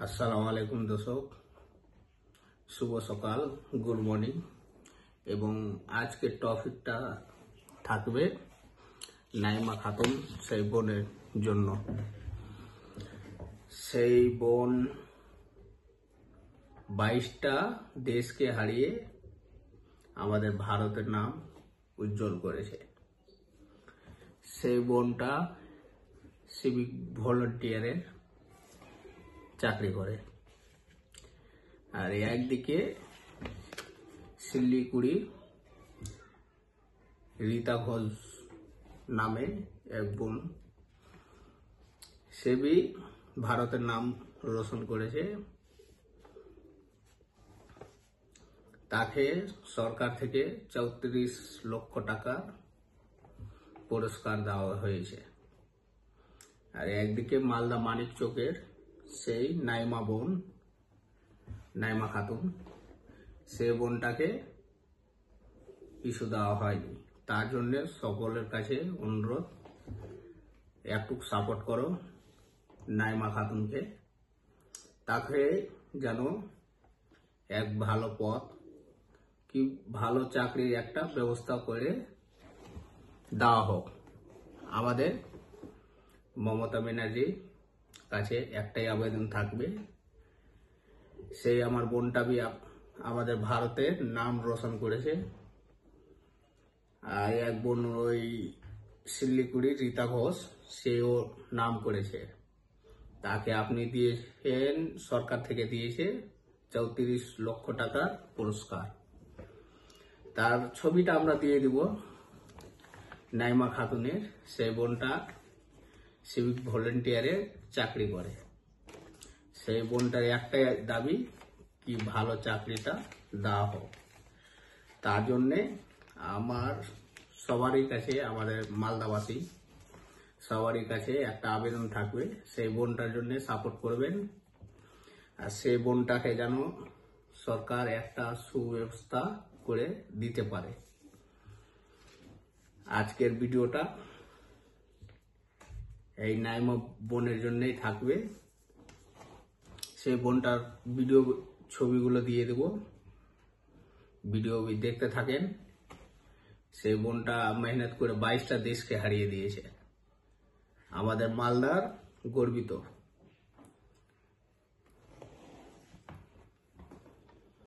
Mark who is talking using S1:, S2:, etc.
S1: আসসালামু আলাইকুম দর্শক, শুভ সকাল, গুড মর্নিং। এবং আজকের টপিকটা থাকবে নাইমা খাতুন, সেই বোনের জন্য। সেই বোন 22টা দেশকে হারিয়ে আমাদের ভারতের নাম উজ্জ্বল করেছে। সেই বোনটা সিভিক ভলেন্টিয়ারের চাকরি করে, আর একদিকে শিলিগুড়ি রীতা ঘোষ নামে এক বোন, সে भी ভারতের নাম রোশন করেছে। তাকে সরকার থেকে 34 লক্ষ টাকা পুরস্কার দেওয়া হয়েছে। আর একদিকে মালদা মানিক চকের সেই নাইমা বোন, নাইমা খাতুন, সে বোনটাকে কিছু দেওয়া হয়নি। তার জন্য সকলের কাছে অনুরোধ, একটু সাপোর্ট করো নাইমা খাতুনকে, তাকে যেন এক ভালো পথ কি ভালো চাকরির একটা ব্যবস্থা করে দেওয়া হোক। আমাদের মমতা ব্যানার্জির কাছে একটাই আবেদন থাকবে, সেই আমার বোনটা भी আমাদের ভারতের নাম রোশন করেছে। আর এক বোন ওই শিলিগুড়ি রীতা ঘোষ, সেও নাম করেছে। তাকে আপনি দিয়েছেন, সরকার থেকে দিয়েছে 34 লক্ষ টাকার পুরস্কার। তার ছবিটা আমরা দিয়ে দিব নাইমা খাতুনের। সেই বোনটা সিভিক ভলেন্টিয়ারে চাকরি করে। সেই বোনটার একটাই দাবি কি ভালো চাকরিটা দেওয়া হোক। তার জন্যে আমার সবারই কাছে, আমাদের মালদাবাসী সবারই কাছে একটা আবেদন থাকবে, সেই বোনটার জন্য সাপোর্ট করবেন। আর সেই বোনটাকে যেন সরকার একটা সুব্যবস্থা করে দিতে পারে। আজকের ভিডিওটা এই নাইমা বোনের জন্যই থাকবে। সেই বোনটার ভিডিও ছবিগুলো দিয়ে দেব, ভিডিও দেখতে থাকেন। সেই বোনটা মেহনত করে 22টা দেশকে হারিয়ে দিয়েছে। আমাদের মালদার গর্বিত।